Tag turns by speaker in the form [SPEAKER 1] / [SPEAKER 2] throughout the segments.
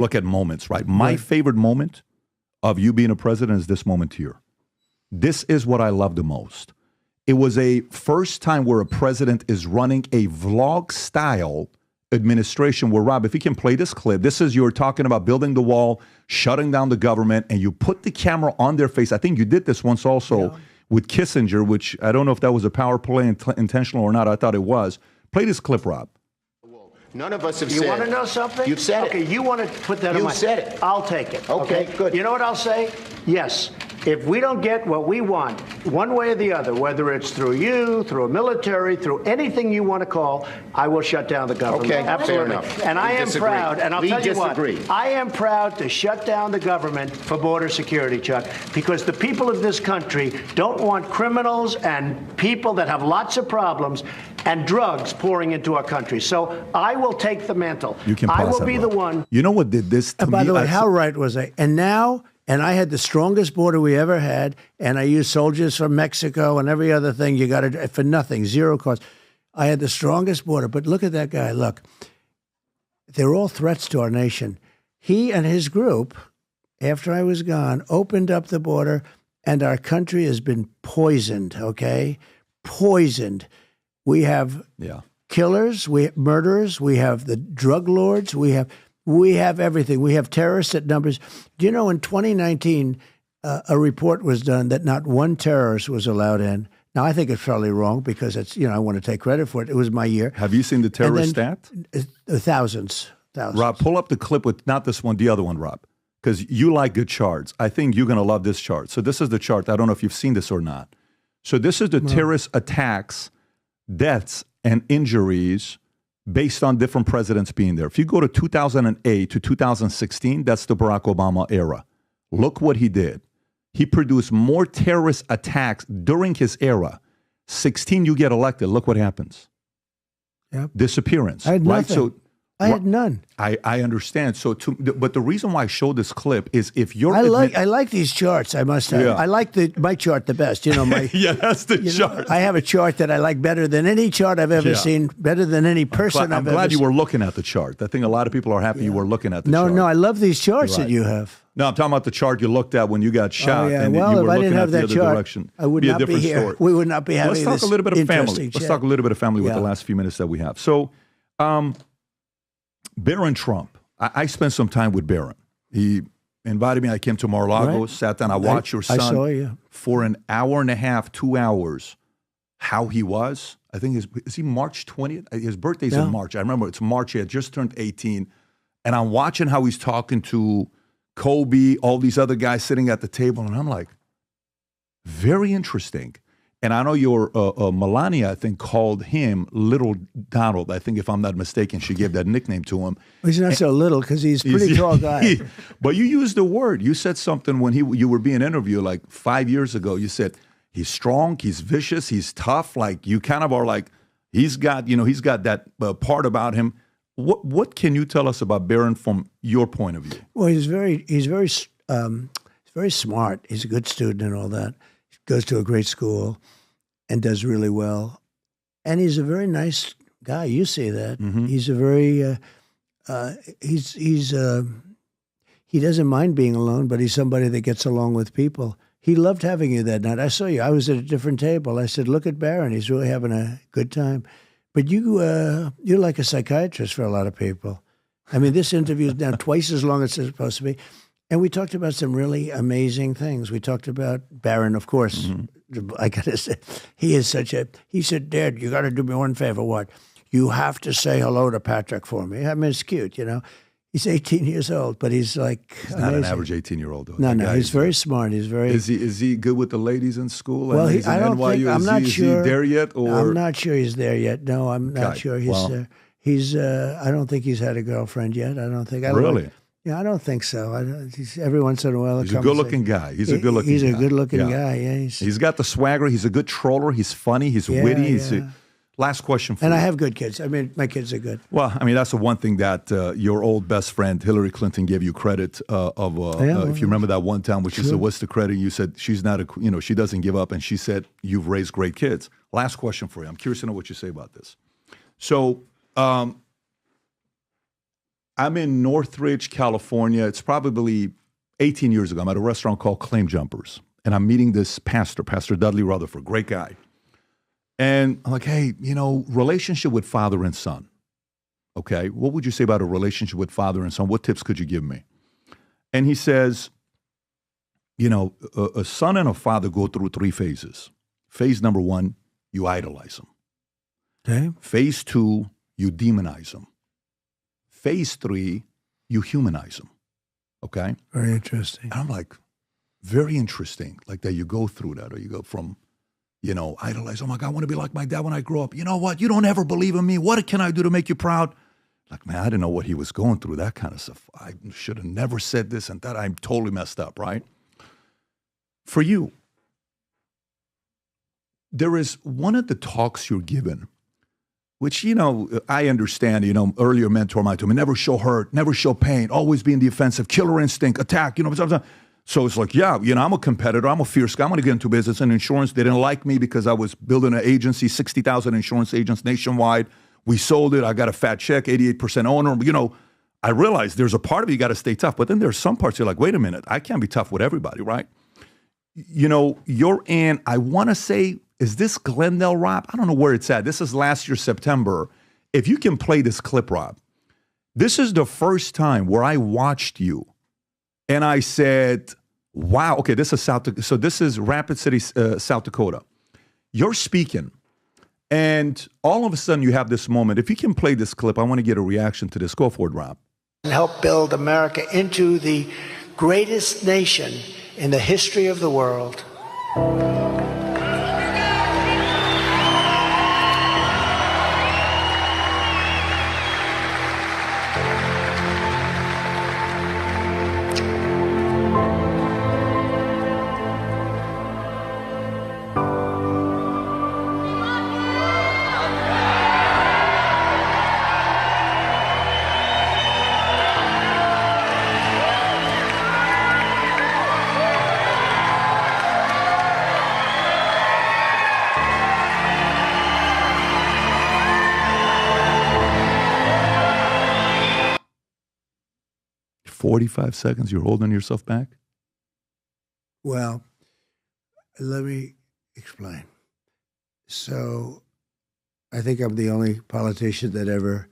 [SPEAKER 1] look at moments, right? My favorite moment of you being a president is this moment here. This is what I love the most. It was a first time where a president is running a vlog style administration where, Rob, if you can play this clip, this is you're talking about building the wall, shutting down the government, and you put the camera on their face. I think you did this once also with Kissinger, which I don't know if that was a power play intentional or not. I thought it was. Play this clip, Rob.
[SPEAKER 2] None of us have said.
[SPEAKER 3] You want to know something?
[SPEAKER 2] You've said it.
[SPEAKER 3] Okay, you want to put that on my...
[SPEAKER 2] You said it.
[SPEAKER 3] I'll take it.
[SPEAKER 2] Okay, good.
[SPEAKER 3] You know what I'll say? Yes. If we don't get what we want, one way or the other, whether it's through you, through a military, through anything you want to call, I will shut down the government.
[SPEAKER 2] Okay,
[SPEAKER 3] absolutely.
[SPEAKER 2] fair enough.
[SPEAKER 3] And I am proud, and I'll tell you what, I am proud to shut down the government for border security, Chuck, because the people of this country don't want criminals and people that have lots of problems and drugs pouring into our country. So I will take the mantle.
[SPEAKER 1] You can
[SPEAKER 3] I will be the one.
[SPEAKER 1] You know what did this to me?
[SPEAKER 4] By the way, how right was I? And now... And I had the strongest border we ever had, and I used soldiers from Mexico and every other thing. You got it for nothing, zero cost. I had the strongest border. But look at that guy. Look, they're all threats to our nation. He and his group, after I was gone, opened up the border, and our country has been poisoned, okay? Poisoned. We have killers, we have murderers, we have the drug lords, we have everything. We have terrorists at numbers. Do you know in 2019, a report was done that not one terrorist was allowed in. Now, I think it's probably wrong because it's, I want to take credit for it. It was my year.
[SPEAKER 1] Have you seen the terrorist stat?
[SPEAKER 4] Thousands.
[SPEAKER 1] Rob, pull up the clip with not this one, the other one, Rob, because you like good charts. I think you're going to love this chart. So this is the chart. I don't know if you've seen this or not. So this is the terrorist attacks, deaths, and injuries based on different presidents being there. If you go to 2008 to 2016, that's the Barack Obama era. Look what he did. He produced more terrorist attacks during his era. 16, you get elected. Look what happens.
[SPEAKER 4] Yep.
[SPEAKER 1] Disappearance.
[SPEAKER 4] I had
[SPEAKER 1] right?
[SPEAKER 4] nothing.
[SPEAKER 1] So
[SPEAKER 4] I had none.
[SPEAKER 1] I understand. So, but the reason why I show this clip is if you're...
[SPEAKER 4] I like these charts, I must have.
[SPEAKER 1] Yeah.
[SPEAKER 4] I like my chart the best. My
[SPEAKER 1] yeah, that's the chart.
[SPEAKER 4] I have a chart that I like better than any chart I've ever seen, better than any person I've ever seen.
[SPEAKER 1] I'm glad you were looking at the chart. I think a lot of people are happy you were looking at the chart.
[SPEAKER 4] No, I love these charts that you have.
[SPEAKER 1] No, I'm talking about the chart you looked at when you got shot.
[SPEAKER 4] Yeah.
[SPEAKER 1] And
[SPEAKER 4] well,
[SPEAKER 1] you
[SPEAKER 4] if
[SPEAKER 1] were
[SPEAKER 4] I
[SPEAKER 1] looking
[SPEAKER 4] didn't have
[SPEAKER 1] at
[SPEAKER 4] that
[SPEAKER 1] the
[SPEAKER 4] chart,
[SPEAKER 1] other direction.
[SPEAKER 4] I would not be here.
[SPEAKER 1] Story.
[SPEAKER 4] We would not be having this.
[SPEAKER 1] Let's talk a little bit of family.
[SPEAKER 4] Chat.
[SPEAKER 1] Let's talk a little bit of family with the last few minutes that we have. So, Barron Trump. I spent some time with Barron. He invited me. I came to Mar-a-Lago, sat down. I watched your son
[SPEAKER 4] I saw you.
[SPEAKER 1] for an hour and a half, 2 hours. How he was. I think is he March 20th? His birthday's in March. I remember it's March. He had just turned 18. And I'm watching how he's talking to Kobe, all these other guys sitting at the table. And I'm like, very interesting. And I know your Melania, I think, called him Little Donald. I think, if I'm not mistaken, she gave that nickname to him.
[SPEAKER 4] Well, he's not so little because he's a pretty tall guy.
[SPEAKER 1] But you used the word. You said something when you were being interviewed like 5 years ago. You said, he's strong, he's vicious, he's tough. Like, you kind of are like, he's got that part about him. What can you tell us about Barron from your point of view?
[SPEAKER 4] Well, he's very smart. He's a good student and all that. Goes to a great school and does really well. And he's a very nice guy. You see that. Mm-hmm. He's a very, he doesn't mind being alone, but he's somebody that gets along with people. He loved having you that night. I saw you. I was at a different table. I said, look at Barron. He's really having a good time. But you're like a psychiatrist for a lot of people. I mean, this interview is now twice as long as it's supposed to be. And we talked about some really amazing things. We talked about Barron, of course. Mm-hmm. I got to say, he said, Dad, you got to do me one favor. What? You have to say hello to Patrick for me. I mean, it's cute, He's 18 years old, but he's like
[SPEAKER 1] He's not an average 18-year-old, though.
[SPEAKER 4] No, he's very smart. He's very...
[SPEAKER 1] Is he good with the ladies in school?
[SPEAKER 4] Well, I'm not sure.
[SPEAKER 1] Is he there yet? Or?
[SPEAKER 4] I'm not sure he's there yet. No, I'm not sure he's I don't think he's had a girlfriend yet. I don't think.
[SPEAKER 1] Really?
[SPEAKER 4] Yeah, I don't think so. Every once in a while,
[SPEAKER 1] he's a good-looking guy. He's a
[SPEAKER 4] good-looking guy. Yeah,
[SPEAKER 1] he's got the swagger. He's a good troller. He's funny. He's witty. Last question for you.
[SPEAKER 4] And I have good kids. I mean, my kids are good.
[SPEAKER 1] Well, I mean, that's the one thing that your old best friend Hillary Clinton gave you credit of. If you remember that one time, which you said, "What's the credit?" You said she's not she doesn't give up, and she said you've raised great kids. Last question for you. I'm curious to know what you say about this. So. I'm in Northridge, California. It's probably 18 years ago. I'm at a restaurant called Claim Jumpers. And I'm meeting this pastor, Pastor Dudley Rutherford, great guy. And I'm like, hey, relationship with father and son. Okay, what would you say about a relationship with father and son? What tips could you give me? And he says, a son and a father go through 3 phases. Phase number 1, you idolize them.
[SPEAKER 4] Okay.
[SPEAKER 1] Phase 2, you demonize them. Phase 3, you humanize them. Okay?
[SPEAKER 4] Very interesting.
[SPEAKER 1] And I'm like, very interesting. Like that you go through that, or you go from, idolize, oh my God, I want to be like my dad when I grow up. You know what? You don't ever believe in me. What can I do to make you proud? Like, man, I didn't know what he was going through, that kind of stuff. I should have never said this and that. I'm totally messed up, right? For you, there is one of the talks you're given, which, I understand, earlier mentor might tell me, never show hurt, never show pain, always be in the offensive, killer instinct, attack, So it's like, I'm a competitor. I'm a fierce guy. I'm going to get into business and insurance. They didn't like me because I was building an agency, 60,000 insurance agents nationwide. We sold it. I got a fat check, 88% owner. I realized there's a part of you got to stay tough. But then there's some parts you're like, wait a minute, I can't be tough with everybody, right? You're in, I want to say, is this Glendale, Rob? I don't know where it's at. This is last year, September. If you can play this clip, Rob, this is the first time where I watched you and I said, wow, okay, this is so this is Rapid City, South Dakota. You're speaking, and all of a sudden you have this moment. If you can play this clip, I want to get a reaction to this. Go for it, Rob.
[SPEAKER 3] And help build America into the greatest nation in the history of the world.
[SPEAKER 1] 45 seconds, you're holding yourself back?
[SPEAKER 4] Well, let me explain. So I think I'm the only politician that ever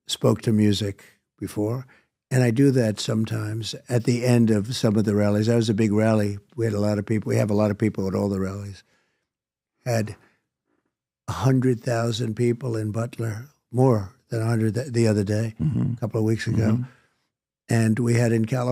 [SPEAKER 4] spoke to music before. And I do that sometimes at the end of some of the rallies. That was a big rally. We had a lot of people. We have a lot of people at all the rallies. Had 100,000 people in Butler, more than 100 the other day, a couple of weeks ago. And we had in California,